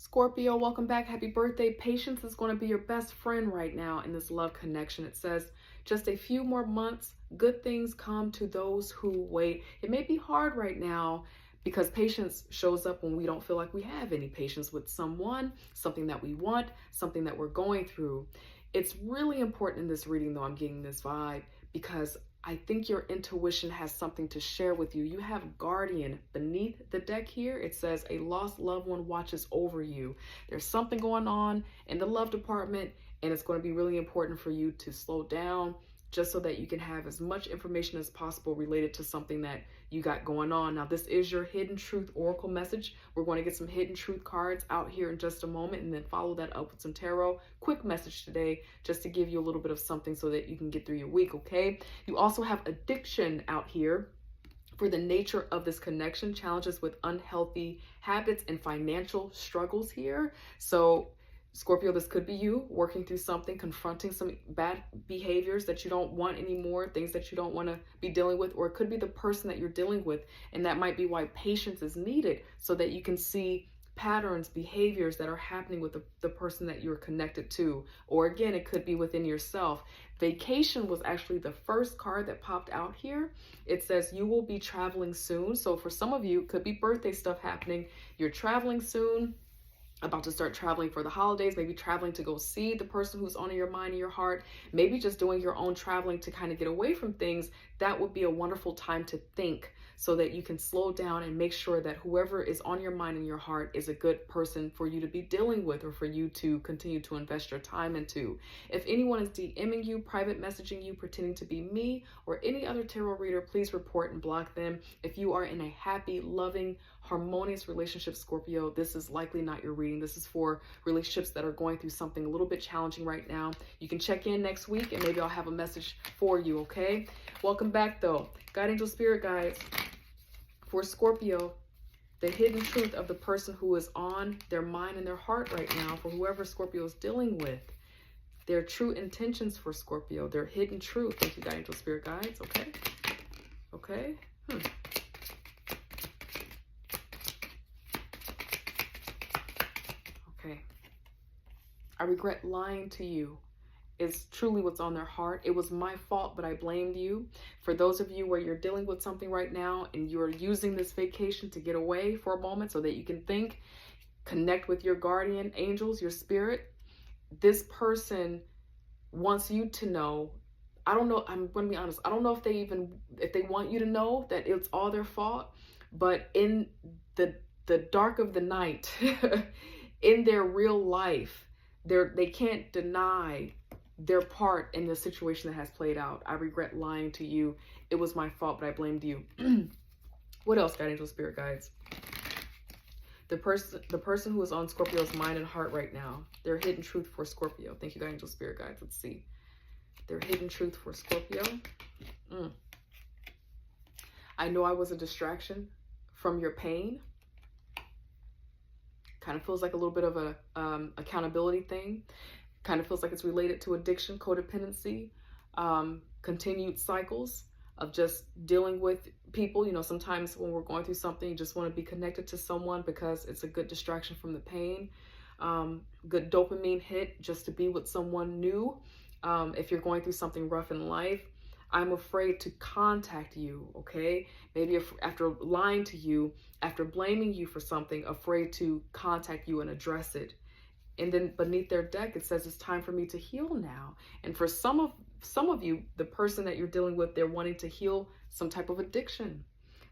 Scorpio, welcome back. Happy birthday. Patience is going to be your best friend right now in this love connection. It says just a few more months, good things come to those who wait. It may be hard right now because patience shows up when we don't feel like we have any patience with someone, something that we want, something that we're going through. It's really important in this reading, though, I'm getting this vibe because I think your intuition has something to share with you. You have guardian beneath the deck here. It says a lost loved one watches over you. There's something going on in the love department, and it's going to be really important for you to slow down just so that you can have as much information as possible related to something that you got going on. Now, this is your hidden truth oracle message. We're going to get some hidden truth cards out here in just a moment and then follow that up with some tarot. Quick message today just to give you a little bit of something so that you can get through your week, okay? You also have addiction out here for the nature of this connection, challenges with unhealthy habits and financial struggles here. So Scorpio, this could be you working through something, confronting some bad behaviors that you don't want anymore, things that you don't want to be dealing with, or it could be the person that you're dealing with. And that might be why patience is needed so that you can see patterns, behaviors that are happening with the person that you're connected to. Or again, it could be within yourself. Vacation was actually the first card that popped out here. It says you will be traveling soon. So for some of you, it could be birthday stuff happening. You're traveling soon, about to start traveling for the holidays, maybe traveling to go see the person who's on your mind and your heart, maybe just doing your own traveling to kind of get away from things. That would be a wonderful time to think so that you can slow down and make sure that whoever is on your mind and your heart is a good person for you to be dealing with or for you to continue to invest your time into. If anyone is DMing you, private messaging you, pretending to be me or any other tarot reader, please report and block them. If you are in a happy, loving, harmonious relationship, Scorpio, this is likely not your reading. This is for relationships that are going through something a little bit challenging right now. You can check in next week and maybe I'll have a message for you, okay? Welcome back, though. God, angel, spirit guides for Scorpio, the hidden truth of the person who is on their mind and their heart right now for whoever Scorpio is dealing with. Their true intentions for Scorpio, their hidden truth. Thank you, God, angel, spirit guides, okay? Okay. Okay. I regret lying to you is truly what's on their heart. It was my fault, but I blamed you. For those of you where you're dealing with something right now and you're using this vacation to get away for a moment so that you can think, connect with your guardian angels, your spirit, this person wants you to know. I don't know, I'm going to be honest, I don't know if they want you to know that it's all their fault, but in the dark of the night, in their real life, they can't deny their part in the situation that has played out. I regret lying to you. It was my fault, but I blamed you. What else, God, angel, spirit guides? The person who is on Scorpio's mind and heart right now. Their hidden truth for Scorpio. Thank you, God, angel, spirit guides. Let's see. Their hidden truth for Scorpio. I know I was a distraction from your pain. Kind of feels like a little bit of a accountability thing. Kind of feels like it's related to addiction, codependency, continued cycles of just dealing with people. You know, sometimes when we're going through something, you just want to be connected to someone because it's a good distraction from the pain. Good dopamine hit just to be with someone new. If you're going through something rough in life, I'm afraid to contact you, okay? Maybe if, after lying to you, after blaming you for something, afraid to contact you and address it. And then beneath their deck, it says, it's time for me to heal now. And for some of you, the person that you're dealing with, they're wanting to heal some type of addiction,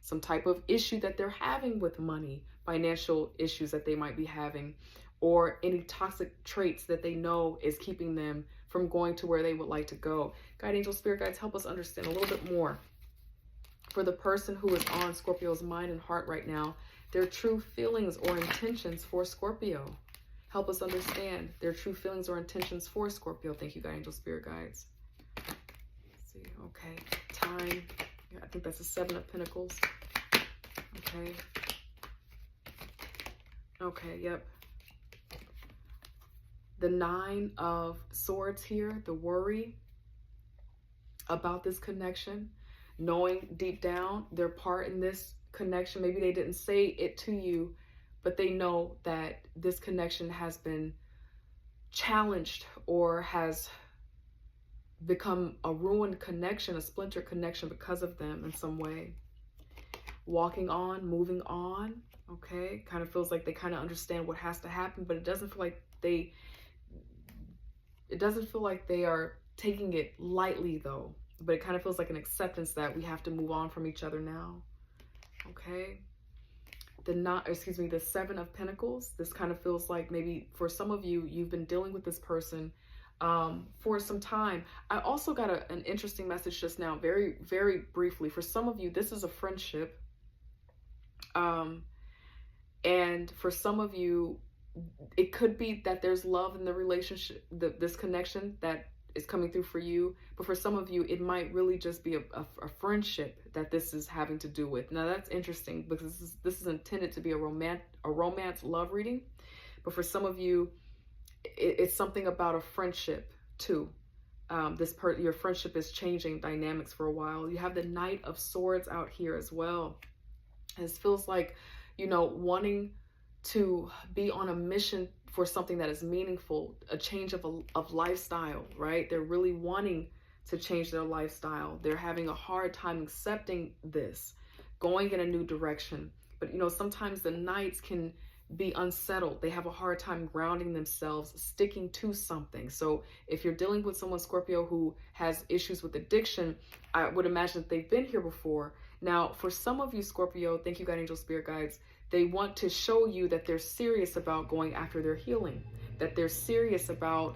some type of issue that they're having with money, financial issues that they might be having, or any toxic traits that they know is keeping them from going to where they would like to go. God, angel, spirit guides, help us understand a little bit more. For the person who is on Scorpio's mind and heart right now, their true feelings or intentions for Scorpio. Help us understand their true feelings or intentions for Scorpio. Thank you, God, angel, spirit guides. Let's see, okay. Time. Yeah, I think that's the 7 of Pentacles. Okay. Okay, yep. The 9 of Swords here, the worry about this connection, knowing deep down their part in this connection. Maybe they didn't say it to you, but they know that this connection has been challenged or has become a ruined connection, a splinter connection because of them in some way. Walking on, moving on, okay? Kind of feels like they kind of understand what has to happen, but it doesn't feel like they are taking it lightly though. But it kind of feels like an acceptance that we have to move on from each other now. Okay? The Seven of Pentacles. This kind of feels like maybe for some of you, you've been dealing with this person for some time. I also got an interesting message just now, very, very briefly. For some of you, this is a friendship. And for some of you, it could be that there's love in the relationship, this connection that is coming through for you. But for some of you, it might really just be a friendship that this is having to do with. Now that's interesting because this is intended to be a romance love reading. But for some of you, it's something about a friendship too. Your friendship is changing dynamics for a while. You have the Knight of Swords out here as well. This feels like, wanting to be on a mission for something that is meaningful, a change of lifestyle, right? They're really wanting to change their lifestyle. They're having a hard time accepting this, going in a new direction. But, sometimes the Knights can be unsettled. They have a hard time grounding themselves, sticking to something. So if you're dealing with someone, Scorpio, who has issues with addiction, I would imagine that they've been here before. Now, for some of you, Scorpio, thank you, God, angel, spirit guides, they want to show you that they're serious about going after their healing, that they're serious about,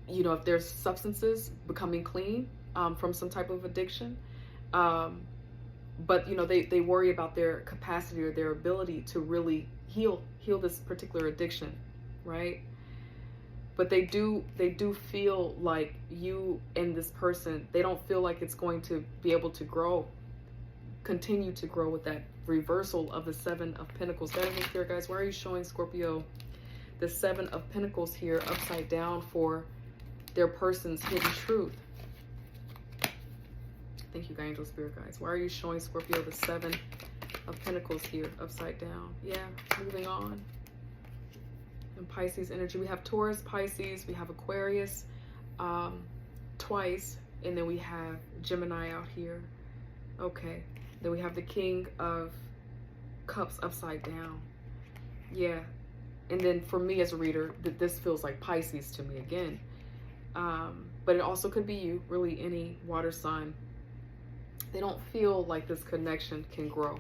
if there's substances, becoming clean from some type of addiction. But, they worry about their capacity or their ability to really heal this particular addiction, right? But they do feel like you and this person, they don't feel like it's going to be able to continue to grow with that reversal of the Seven of Pentacles. That is here, guys. Why are you showing Scorpio the Seven of Pentacles here upside down for their person's hidden truth? Thank you, God, angel, spirit guides. Why are you showing Scorpio the Seven of Pentacles here upside down? Yeah, moving on. And Pisces energy. We have Taurus, Pisces, we have Aquarius twice, and then we have Gemini out here. Okay. Then we have the King of Cups upside down. Yeah. And then for me as a reader, this feels like Pisces to me again. But it also could be you, really any water sign. They don't feel like this connection can grow.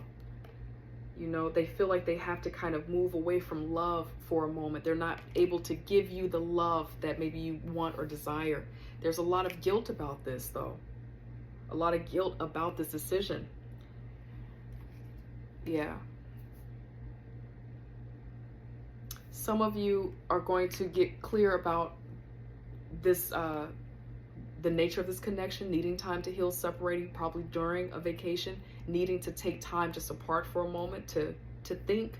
They feel like they have to kind of move away from love for a moment. They're not able to give you the love that maybe you want or desire. There's a lot of guilt about this, though. A lot of guilt about this decision. Yeah. Some of you are going to get clear about this, the nature of this connection, needing time to heal, separating probably during a vacation, needing to take time just apart for a moment to think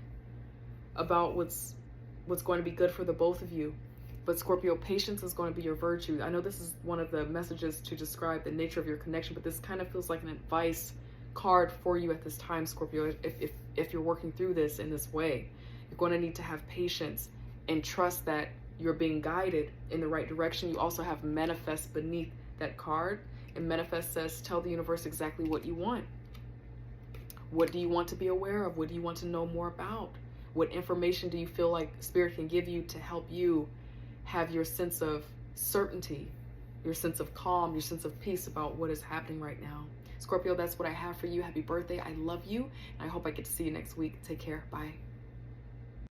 about what's going to be good for the both of you. But Scorpio, patience is going to be your virtue. I know this is one of the messages to describe the nature of your connection, but this kind of feels like an advice card for you at this time, Scorpio. If you're working through this in this way, you're going to need to have patience and trust that you're being guided in the right direction. You also have manifest beneath that card, and manifest says tell the universe exactly what you want. What do you want to be aware of? What do you want to know more about? What information do you feel like Spirit can give you to help you have your sense of certainty, your sense of calm, your sense of peace about what is happening right now? Scorpio, that's what I have for you. Happy birthday. I love you. And I hope I get to see you next week. Take care. Bye.